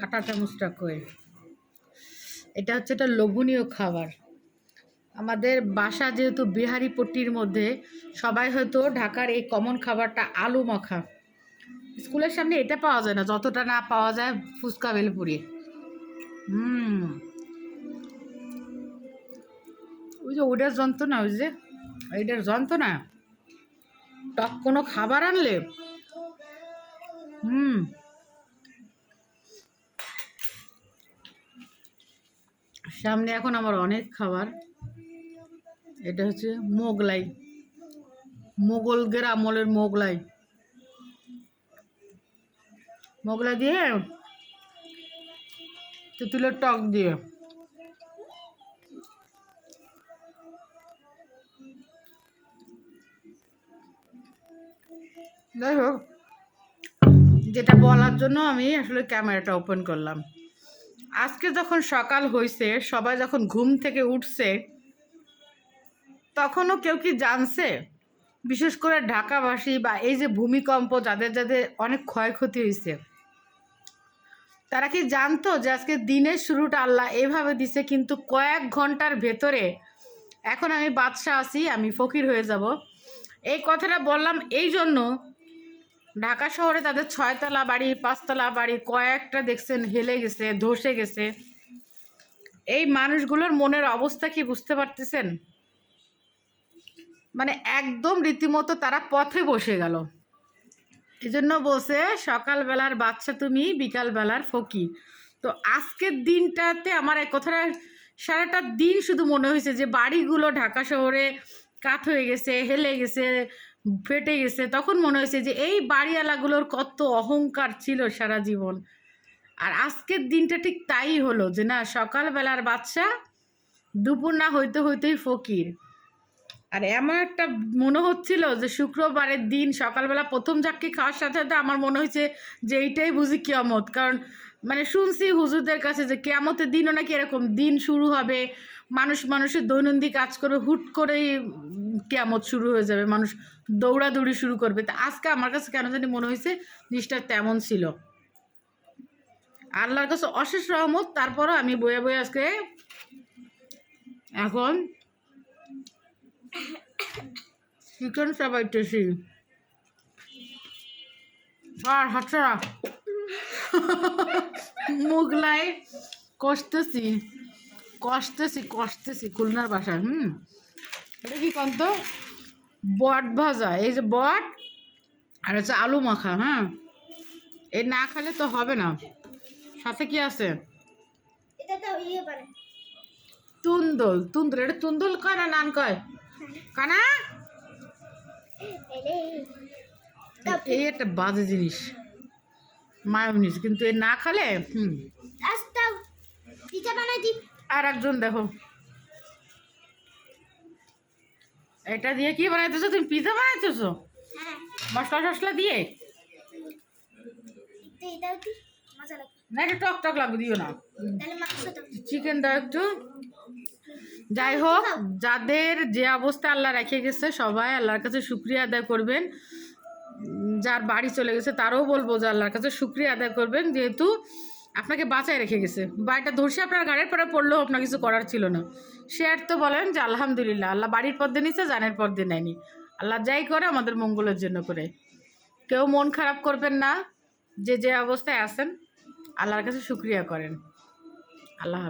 কাঁটা চামচটা কই, এটা হচ্ছে একটা লোভনীয় খাবার। আমাদের বাসা যেহেতু বিহারি পট্টির মধ্যে, সবাই হয়তো ঢাকার এই কমন খাবারটা আলু মাখা। স্কুলের সামনে এটা পাওয়া যায় না যতটা না পাওয়া যায় ফুচকা ভেলপুরি। ওই যে ওইটার যন্ত্রণা, ওই যে এইটার যন্ত্রণা, টক কোনো খাবার আনলে সামনে এখন আমার অনেক খাবার। এটা হচ্ছে মোগলাই, মোগলদের আমলের মোগলাই। মোগলাই দিয়ে তেঁতুলের টক দিয়ে, যাই হোক, যেটা বলার জন্য আমি আসলে ক্যামেরাটা ওপেন করলাম। আজকে যখন সকাল হয়েছে, সবাই যখন ঘুম থেকে উঠছে, তখনও কেউ কি জানছে, বিশেষ করে ঢাকাবাসী বা এই যে ভূমিকম্প যাদের যাদের অনেক ক্ষয়ক্ষতি হয়েছে, তারা কি জানতো যে আজকে দিনের শুরুটা আল্লাহ এইভাবে দিছে? কিন্তু কয়েক ঘন্টার ভেতরে এখন আমি বাদশা আছি, আমি ফকির হয়ে যাব। এই কথাটা বললাম এই জন্য, ঢাকা শহরে তাদের 6তলা বাড়ি, 5তলা বাড়ি কয়েকটা দেখছেন হেলে গেছে, ধসে গেছে। এই মানুষগুলোর মনের অবস্থা কি বুঝতে পারতেছেন? মানে একদম রীতিমতো তারা পথে বসে গেল। এই জন্য বলছে সকালবেলার বাচ্চা তুমি, বিকালবেলার ফকির। তো আজকের দিনটাতে আমার এক কথাটা সারাটা দিন শুধু মনে হয়েছে যে বাড়িগুলো ঢাকা শহরে কাত হয়ে গেছে, হেলে গেছে, ফেটে গেছে। তখন মনে হয়েছে যে এই বাড়িওয়ালাগুলোর কত অহংকার ছিল সারা জীবন। আর আজকের দিনটা ঠিক তাই হলো, যে না, সকালবেলার বাচ্চা দুপুর না হইতে হইতেই ফকির। আর এমন একটা মনে হচ্ছিল যে শুক্রবারের দিন সকালবেলা প্রথম ঝাঁকি খাওয়ার সাথে সাথে আমার মনে হয়েছে যে এইটাই বুঝি কিয়ামত। কারণ মানে শুনছি হুজুরদের কাছে যে কিয়ামতের দিনও নাকি এরকম দিন শুরু হবে, মানুষের দৈনন্দিন কাজ করবে, হুট করেই কিয়ামত শুরু হয়ে যাবে, মানুষ দৌড়াদৌড়ি শুরু করবে। তা আজকে আমার কাছে কেন জানি মনে হয়েছে জিনিসটা তেমন ছিল। আল্লাহর কাছে অশেষ রহমত। তারপরও আমি বয়ে বয়ে আজকে এখন চিকেন চাবাইতেছি। আর হাতছাড়া মোগলাই কষতেছি খুলনার বাসায়। এটা কি কন্ত বট ভাজা, এই যে বট আর হচ্ছে আলু মাখা। এই না খেলে তো হবে না। সাথে কি আছে? তুন্দল। এটা তুন্দল কয় না নান কয়? কানা এই একটা বাজে জিনিস, মায়োনিজ। কিন্তু এ না খেলে আর একজন দেখো এটা দিয়ে কি বানাইতেছো তুমি? পিজা বানাইতেছো মশলা টসলা দিয়ে? না, এটা টক টক লাগবে, দিও না। চিকেন দাও একটু। যাই হোক, যাদের যে অবস্থা আল্লাহ রেখে গেছে সবাই আল্লাহর কাছে শুকরিয়া আদায় করবেন। যার বাড়ি চলে গেছে তারও বলবো যে আল্লাহর কাছে শুকরিয়া আদায় করবেন, যেহেতু আপনাকে বাঁচায় রেখে গেছে। বাড়িটা ধসে আপনার গাড়ির পরে পড়লেও আপনার কিছু করার ছিল না। সে আর তো বলেন যে আলহামদুলিল্লাহ, আল্লাহ বাড়ির পর্দে নিচ্ছে, জানের পর্দে নেয়নি। আল্লাহ যাই করে আমাদের মঙ্গলের জন্য করে। কেউ মন খারাপ করবেন না, যে অবস্থায় আছেন আল্লাহর কাছে শুকরিয়া করেন। আল্লাহ হাফেজ।